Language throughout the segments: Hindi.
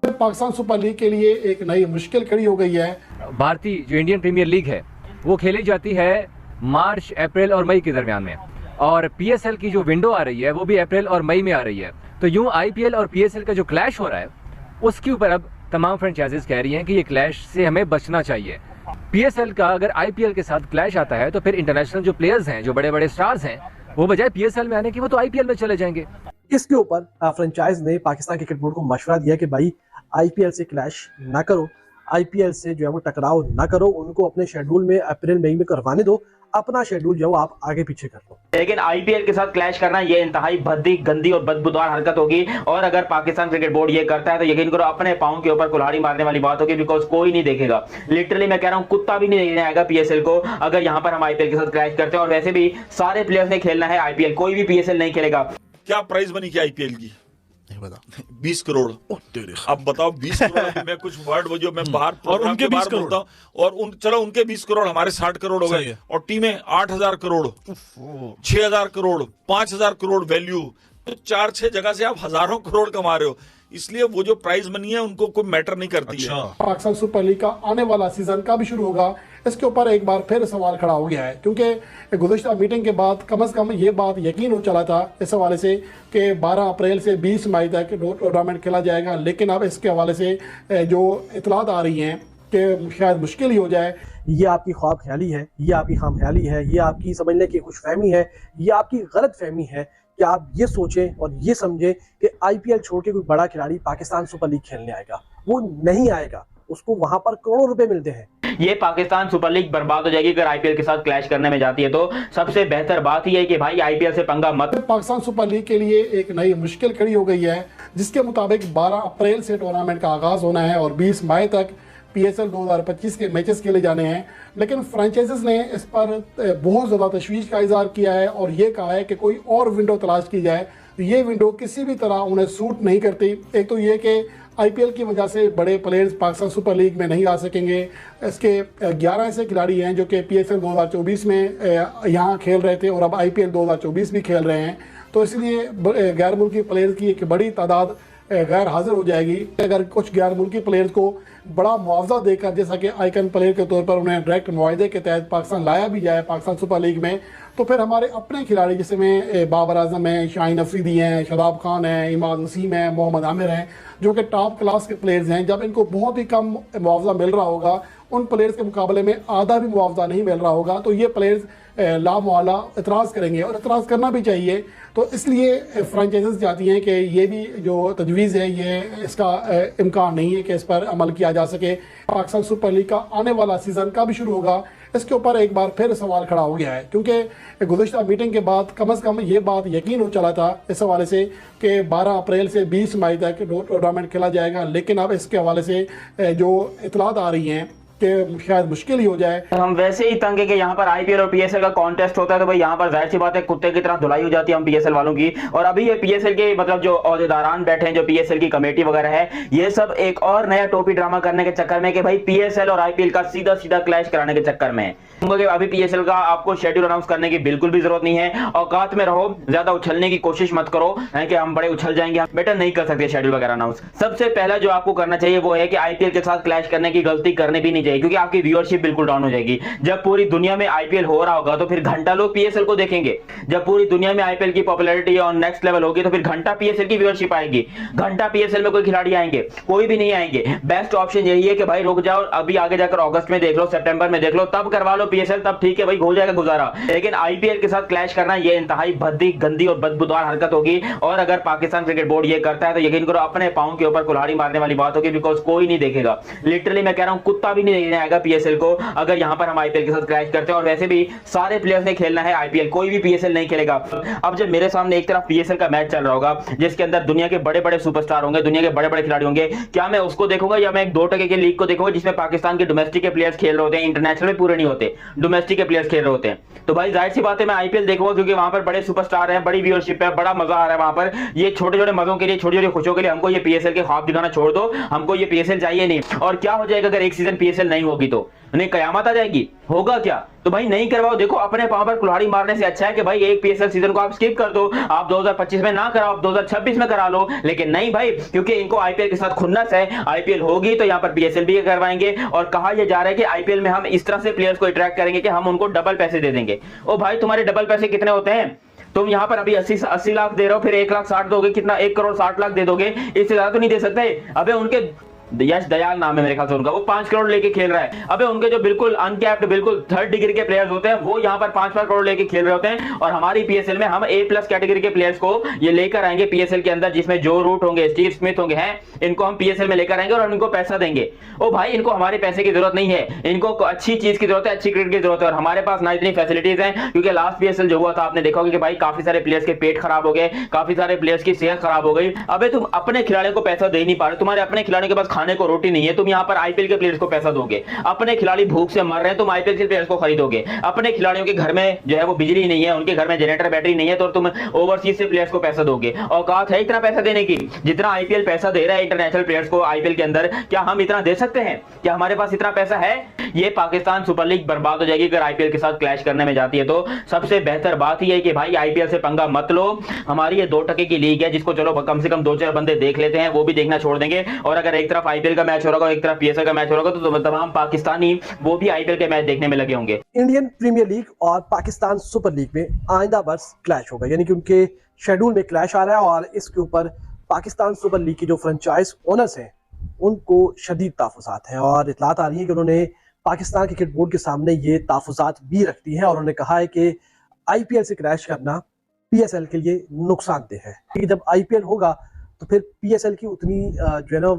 पाकिस्तान सुपर लीग के लिए एक नई मुश्किल खड़ी हो गई है। भारतीय जो इंडियन प्रीमियर लीग है वो खेली जाती है मार्च, अप्रैल और मई के दरमियान में, और पीएसएल की जो विंडो आ रही है वो भी अप्रैल और मई में आ रही है। तो यूं आईपीएल और पीएसएल का जो क्लैश हो रहा है उसके ऊपर अब तमाम फ्रेंचाइजीज कह रही हैं कि ये क्लैश से हमें बचना चाहिए। पीएसएल का अगर आईपीएल के साथ क्लैश आता है तो फिर इंटरनेशनल जो प्लेयर्स हैं, जो बड़े बड़े स्टार्स हैं, वो बजाय पीएसएल में आने की वो तो आईपीएल में चले जाएंगे। इसके ऊपर फ्रेंचाइज ने पाकिस्तान क्रिकेट बोर्ड को मशवरा दिया कि भाई आईपीएल से क्लैश ना करो, आईपीएल से जो है वो टकराव ना करो, उनको अपने शेड्यूल में अप्रैल मई में करवाने दो, अपना शेड्यूल जो आप आगे पीछे कर लो। लेकिन आईपीएल के साथ क्लैश करना ये इंतहाई भद्दी, गंदी और बदबूदार हरकत होगी, और अगर पाकिस्तान क्रिकेट बोर्ड ये करता है तो यकीन करो अपने पांव के ऊपर कुल्हाड़ी मारने वाली बात होगी, बिकॉज कोई नहीं देखेगा। लिटरली मैं कह रहा हूं, कुत्ता भी नहीं देखने आएगा पीएसएल को अगर यहां पर हम आईपीएल के साथ क्लैश करते हैं। और वैसे भी सारे प्लेयर्स ने खेलना है आईपीएल, कोई भी पीएसएल नहीं खेलेगा। क्या प्राइस बनी क्या आईपीएल की? नहीं पता। 20 करोड़। अब बताओ 20 करोड़ में कुछ वर्ड वो जो मैं बाहर और उनके 20 करोड़ और चलो उनके 20 करोड़ हमारे 60 करोड़ हो गए, और टीमें 8,000 करोड़, 6,000 करोड़, 5,000 करोड़ वैल्यू, तो 4-6 जगह से आप हजारों करोड़ कमा रहे हो। इसलिए वो जो प्राइस मनी है उनको कोई मैटर नहीं करती है। पाकिस्तान सुपर लीग का आने वाला सीजन कब शुरू होगा, इसके ऊपर एक बार फिर सवाल खड़ा हो गया है, क्योंकि गुज़िश्ता मीटिंग के बाद कम से कम ये बात यकीन हो चला था इस हवाले से कि 12 अप्रैल से 20 मई तक टूर्नामेंट खेला जाएगा। लेकिन अब इसके हवाले से जो इतलात आ रही हैं कि शायद मुश्किल ही हो जाए। ये आपकी ख्वाब ख्याली है, ये आपकी खाम ख्याली है, ये आपकी समझने की खुशफहमी है, ये आपकी गलत फहमी है कि आप ये सोचें और ये समझें कि आईपीएल छोड़ के कोई बड़ा खिलाड़ी पाकिस्तान सुपर लीग खेलने आएगा। वो नहीं आएगा, उसको वहां पर करोड़ों रुपए मिलते हैं। ये पाकिस्तान सुपर लीग बर्बाद हो जाएगी अगर आईपीएल के साथ क्लैश करने में जाती है। तो सबसे बेहतर बात ही है कि भाई आईपीएल से पंगा मत। पाकिस्तान सुपर लीग के लिए एक नई मुश्किल खड़ी हो गई है, जिसके मुताबिक 12 अप्रैल से टूर्नामेंट का आगाज होना है और 20 मई तक पीएसएल 2025 के मैचेस खेले जाने हैं। लेकिन फ्रेंचाइजीज ने इस पर बहुत ज़्यादा तशवीश का इजहार किया है और ये कहा है कि कोई और विंडो तलाश की जाए। तो ये विंडो किसी भी तरह उन्हें सूट नहीं करती। एक तो ये कि आईपीएल की वजह से बड़े प्लेयर्स पाकिस्तान सुपर लीग में नहीं आ सकेंगे। इसके 11 ऐसे खिलाड़ी हैं जो कि पीएसएल 2024 में यहाँ खेल रहे थे और अब आईपीएल 2024 भी खेल रहे हैं। तो इसलिए गैर मुल्की प्लेयर्स की एक बड़ी तादाद गैर हाजिर हो जाएगी। अगर कुछ गैर मुल्की प्लेयर्स को बड़ा मुआवजा देकर, जैसा कि आइकन प्लेयर के तौर पर उन्हें डायरेक्ट मुआहदे के तहत पाकिस्तान लाया भी जाए पाकिस्तान सुपर लीग में, तो फिर हमारे अपने खिलाड़ी जिसमें बाबर आजम हैं, शाहीन अफरीदी हैं, शादाब खान हैं, इमाद वसीम हैं, मोहम्मद आमिर हैं, जो कि टॉप क्लास के प्लेयर्स हैं, जब इनको बहुत ही कम मुआवजा मिल रहा होगा, उन प्लेयर्स के मुकाबले में आधा भी मुआवजा नहीं मिल रहा होगा, तो ये प्लेयर्स लामुआला इतराज़ करेंगे और इतराज़ करना भी चाहिए। तो इसलिए फ्रेंचाइजीज चाहती हैं कि ये भी जो तजवीज़ है ये इसका इम्कान नहीं है कि इस पर अमल किया जा सके। पाकिस्तान सुपर लीग का आने वाला सीज़न कब शुरू होगा, इसके ऊपर एक बार फिर सवाल खड़ा हो गया है, क्योंकि गुज़िश्ता मीटिंग के बाद कम से कम ये बात यकीन हो चला था इस हवाले से कि 12 अप्रैल से 20 मई तक टूर्नामेंट खेला जाएगा। लेकिन अब इसके हवाले से जो इतलात आ रही हैं कि शायद मुश्किल ही हो जाए। हम वैसे ही तंग है कि यहाँ पर आईपीएल और पीएसएल का कॉन्टेस्ट होता है, तो भाई यहाँ पर जाहिर सी बात है कुत्ते की तरह धुलाई हो जाती है हम पीएसएल वालों की। और अभी ये पीएसएल के मतलब जो ओहदेदारान बैठे हैं, जो पीएसएल की कमेटी वगैरह है, ये सब एक और नया टोपी ड्रामा करने के चक्कर में कि भाई पीएसएल और आईपीएल का सीधा सीधा क्लैश कराने के चक्कर में अभी पीएसएल का आपको शेड्यूल अनाउंस करने की बिल्कुल भी जरूरत नहीं है। औकात में रहो, ज्यादा उछलने की कोशिश मत करो कि हम बड़े उछल जाएंगे, हम बेटर नहीं कर सकते शेड्यूल वगैरह अनाउंस। सबसे पहला जो आपको करना चाहिए वो है कि आईपीएल के साथ क्लैश करने की गलती करनी भी नहीं चाहिए, क्योंकि आपकी व्यूअरशिप बिल्कुल डाउन हो जाएगी। जब पूरी दुनिया में आईपीएल हो रहा होगा तो फिर घंटा लोग पीएसएल को देखेंगे। जब पूरी दुनिया में आईपीएल की पॉपुलैरिटी ऑन नेक्स्ट लेवल होगी तो फिर घंटा पीएसएल की व्यूअरशिप आएगी। घंटा पीएसएल में कोई खिलाड़ी आएंगे? कोई भी नहीं आएंगे। बेस्ट ऑप्शन यही है कि भाई रुक जाओ, अभी आगे जाकर अगस्त में देख लो, सितंबर में देख लो, तब करवा लो पीएसएल, तब ठीक है भाई, हो जाएगा गुजारा। लेकिन आईपीएल के साथ क्लैश करना ये इंतहाई भद्दी, गंदी और बदबूदार हरकत होगी, और अगर पाकिस्तान क्रिकेट बोर्ड ये करता है तो यकीन करो अपने पांव के ऊपर कुल्हाड़ी मारने वाली बात होगी, बिकॉज कोई नहीं देखेगा। लिटरली मैं कह रहा हूं, कुत्ता भी नहीं देखने आएगा पीएसएल को अगर यहाँ पर हम आईपीएल के साथ क्लैश करते हैं। और वैसे भी सारे प्लेयर्स ने खेलना है आईपीएल, कोई भी पीएसएल नहीं खेलेगा। अब जब मेरे सामने एक तरफ पीएसएल का मैच चल रहा होगा जिसके अंदर दुनिया के बड़े बड़े सुपरस्टार होंगे, दुनिया के बड़े बड़े खिलाड़ी होंगे, क्या मैं उसको देखूंगा या मैं एक 2% के लीग को देखूंगा जिसमें पाकिस्तान के डोमेस्टिक के प्लेयर्स खेल रहे होते हैं, इंटरनेशनल में पूरे नहीं होते, डोमेस्टिक के प्लेयर्स खेल रहे होते हैं। तो भाई जाहिर सी बात है मैं आईपीएल देखूंगा, क्योंकि वहां पर बड़े सुपरस्टार हैं, बड़ी व्यूअरशिप है, बड़ा मजा आ रहा है वहां पर। ये छोटे छोटे मजों के लिए, छोटी छोटी खुशियों के लिए हमको ये पीएसएल के ख्वाब दिखाना छोड़ दो, हमको ये पीएसएल चाहिए नहीं। और क्या हो जाएगा अगर एक सीजन पीएसएल नहीं होगी तो नहीं कयामत आ जाएगी, होगा क्या? तो भाई नहीं करवाओ। देखो अपने पांव पर कुल्हाड़ी मारने से अच्छा है कि भाई एक पीएसएल सीजन को आप स्किप कर दो, आप 2025 में ना कराओ, आप 2026 में करा लो। लेकिन नहीं भाई, क्योंकि इनको आईपीएल के साथ खुन्नस है, आईपीएल होगी तो यहाँ पर पीएसएल भी करवाएंगे। और कहा यह जा रहा है कि आईपीएल में हम इस तरह से प्लेयर्स को अट्रैक्ट करेंगे कि हम उनको डबल पैसे दे देंगे। ओ भाई तुम्हारे डबल पैसे कितने होते हैं? तुम यहाँ पर अभी 80 लाख दे रहे हो, फिर 1 लाख 60 दोगे, कितना 1 करोड़ 60 लाख दे दोगे, इससे ज्यादा तो नहीं दे सकते। अबे उनके यश दयाल नाम है मेरे ख्याल से उनका, वो 5 करोड़ लेके खेल रहा है। अबे उनके जो बिल्कुल अनकैप्ड बिल्कुल 3rd डिग्री के प्लेयर्स होते हैं वो यहाँ पर 5-5 करोड़ लेके खेल रहे होते हैं। और हमारी पीएसएल में हम A+ कैटेगरी के प्लेयर्स को ये लेकर आएंगे पीएसएल के अंदर, जिसमें जो रूट होंगे, स्टीव स्मिथ होंगे, हैं इनको हम पीएसएल में लेकर आएंगे और इनको पैसा देंगे। ओ भाई इनको हमारे पैसे की जरूरत नहीं है, इनको अच्छी चीज की जरूरत है, अच्छी क्रिकेट की जरूरत है। और हमारे पास ना इतनी फैसिलिटीज हैं, क्योंकि लास्ट पीएसएल जो हुआ था आपने देखा होगा कि भाई काफी सारे प्लेयर्स के पेट खराब हो गए, काफी सारे प्लेयर्स की सेहत खराब हो गई। अबे तुम अपने खिलाड़ियों को पैसा दे नहीं पा रहे, तुम्हारे अपने खिलाड़ियों के पास खाने को रोटी नहीं है, तुम यहाँ पर आईपीएल के प्लेयर्स को पैसा दोगे। अपने खिलाड़ी भूख से मर रहे हैं, तुम आईपीएल के प्लेयर्स को खरीदोगे। अपने खिलाड़ियों के घर में जो है वो बिजली नहीं है, उनके घर में जनरेटर बैटरी नहीं है, तो तुम ओवरसीज से प्लेयर्स को पैसा दोगे। औकात है इतना पैसा देने की? जितना आईपीएल पैसा दे रहा है इंटरनेशनल प्लेयर्स को आईपीएल के अंदर, क्या हम इतना दे सकते हैं? क्या हमारे पास इतना पैसा है? ये पाकिस्तान सुपर लीग बर्बाद हो जाएगी अगर आईपीएल के साथ क्लैश करने में जाती है। तो सबसे बेहतर बात ही है कि भाई आईपीएल से पंगा मत लो। हमारी ये 2% की लीग है, जिसको चलो कम से कम 2-4 बंदे देख लेते हैं, वो भी देखना छोड़ देंगे। और अगर एक तरफ आईपीएल का मैच हो रहा होगा, एक तरफ पीएसएल का मैच हो रहा होगा, तो तमाम पाकिस्तानी वो भी आईपीएल के मैच देखने में लगे होंगे। इंडियन प्रीमियर लीग और पाकिस्तान सुपर लीग में आइंदा वर्ष क्लैश होगा, यानी कि उनके शेड्यूल में क्लैश आ रहा है। और इसके ऊपर पाकिस्तान सुपर लीग की जो फ्रेंचाइज ओनर्स हैं उनको शदीद तहफ़्फ़ुज़ात हैं। और इतलात आ रही है कि उन्होंने पाकिस्तान क्रिकेट बोर्ड के सामने ये तहफ़्फ़ुज़ात भी रख दी है और उन्होंने कहा है कि आईपीएल से क्रैश करना पीएसएल के लिए नुकसानदेह है, क्योंकि जब आईपीएल होगा तो फिर पीएसएल की उतनी जो है ना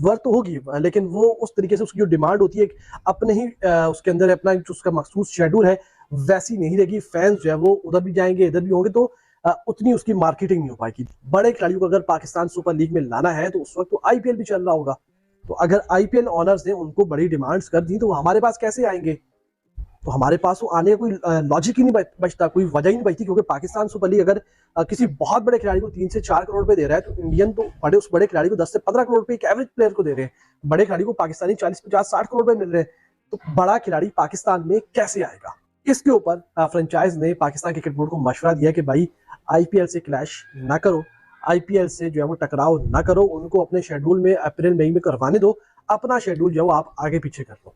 वर्थ तो होगी, लेकिन वो उस तरीके से उसकी जो डिमांड होती है अपने ही उसके अंदर अपना जो उसका मखसूस शेड्यूल है वैसी नहीं रहेगी। फैंस जो है वो उधर भी जाएंगे इधर भी होंगे, तो उतनी उसकी मार्केटिंग नहीं हो पाएगी। बड़े खिलाड़ियों को अगर पाकिस्तान सुपर लीग में लाना है तो उस वक्त तो आईपीएल भी चल रहा होगा, तो अगर आईपीएल ऑनर्स ने उनको बड़ी डिमांड्स कर दी तो वो हमारे पास कैसे आएंगे? तो हमारे पास वो आने का कोई लॉजिक ही नहीं बचता, कोई वजह ही नहीं बचती। क्योंकि पाकिस्तान सुपर लीग अगर किसी बहुत बड़े खिलाड़ी को 3 से 4 करोड़ रुपए दे रहा है, तो इंडियन तो उस बड़े खिलाड़ी को 10 से 15 करोड़ रुपए एक एवरेज प्लेयर को दे रहे हैं। बड़े खिलाड़ी को पाकिस्तानी 40-50-60 करोड़ रुपए मिल रहे हैं, तो बड़ा खिलाड़ी पाकिस्तान में कैसे आएगा? इसके ऊपर फ्रेंचाइज ने पाकिस्तान क्रिकेट बोर्ड को मशवरा दिया कि भाई आईपीएल से क्लैश ना करो, आईपीएल से जो है वो टकराव ना करो, उनको अपने शेड्यूल में अप्रैल मई में करवाने दो, अपना शेड्यूल जो है वो आप आगे पीछे कर लो।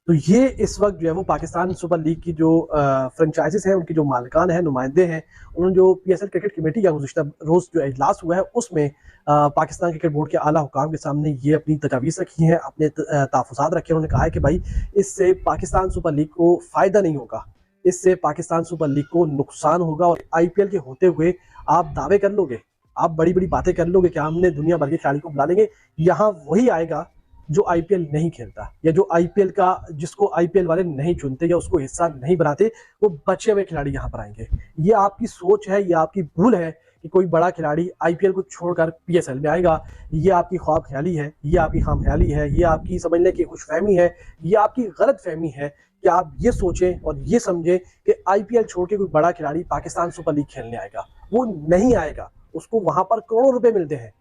तो ये इस वक्त जो है वो पाकिस्तान सुपर लीग की जो फ्रेंचाइजेस हैं, उनकी जो मालिकान हैं, नुमाइंदे हैं, उन्होंने जो पीएसएल क्रिकेट कमेटी का गुज़िश्ता रोज़ जो इजलास हुआ है उसमें पाकिस्तान क्रिकेट बोर्ड के आला हुकाम के सामने ये अपनी तजावीज़ रखी हैं, अपने तहफ़्फ़ुज़ात रखे हैं। उन्होंने कहा है कि भाई इससे पाकिस्तान सुपर लीग को फ़ायदा नहीं होगा, इससे पाकिस्तान सुपर लीग को नुकसान होगा। और आईपीएल के होते हुए आप दावे कर लोगे, आप बड़ी बड़ी बातें कर लोगे कि हमने दुनिया भर के खिलाड़ी को बुला लेंगे, यहाँ वही आएगा जो आईपीएल नहीं खेलता, या जो आईपीएल का जिसको आईपीएल वाले नहीं चुनते या उसको हिस्सा नहीं बनाते, वो बचे हुए खिलाड़ी यहाँ पर आएंगे। ये आपकी सोच है, ये आपकी भूल है कि कोई बड़ा खिलाड़ी आईपीएल को छोड़कर पीएसएल में आएगा। ये आपकी ख्वाब ख्याली है, ये आपकी खाम ख्याली है, ये आपकी समझ लें कि खुशफहमी है, ये आपकी गलत फहमी है कि आप ये सोचें और ये समझें कि आईपीएल छोड़ के कोई बड़ा खिलाड़ी पाकिस्तान सुपर लीग खेलने आएगा। वो नहीं आएगा, उसको वहां पर करोड़ों रुपए मिलते हैं,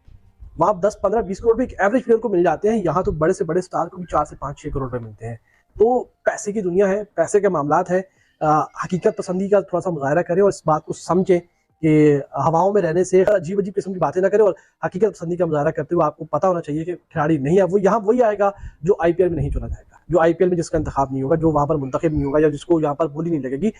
वहां 10, 15, 20 करोड़ रुपए एक एवरेज प्लेयर को मिल जाते हैं। यहाँ तो बड़े से बड़े स्टार को भी 4 से 5-6 करोड़ रुपए मिलते हैं। तो पैसे की दुनिया है, पैसे के मामलात है। हकीकत पसंदी का थोड़ा सा मुजाहरा करें और इस बात को समझें कि हवाओं में रहने से अजीब अजीब किस्म की बातें ना करें, और हकीकत पसंदी का मुजाहरा करते हुए आपको पता होना चाहिए कि खिलाड़ी नहीं है वो यहाँ वही आएगा जो आईपीएल में नहीं चुना जाएगा, जो आईपीएल में जिसका इंतखाब नहीं होगा, जो वहां पर मुंतखब नहीं होगा, या जिसको यहाँ पर बोली नहीं लगेगी।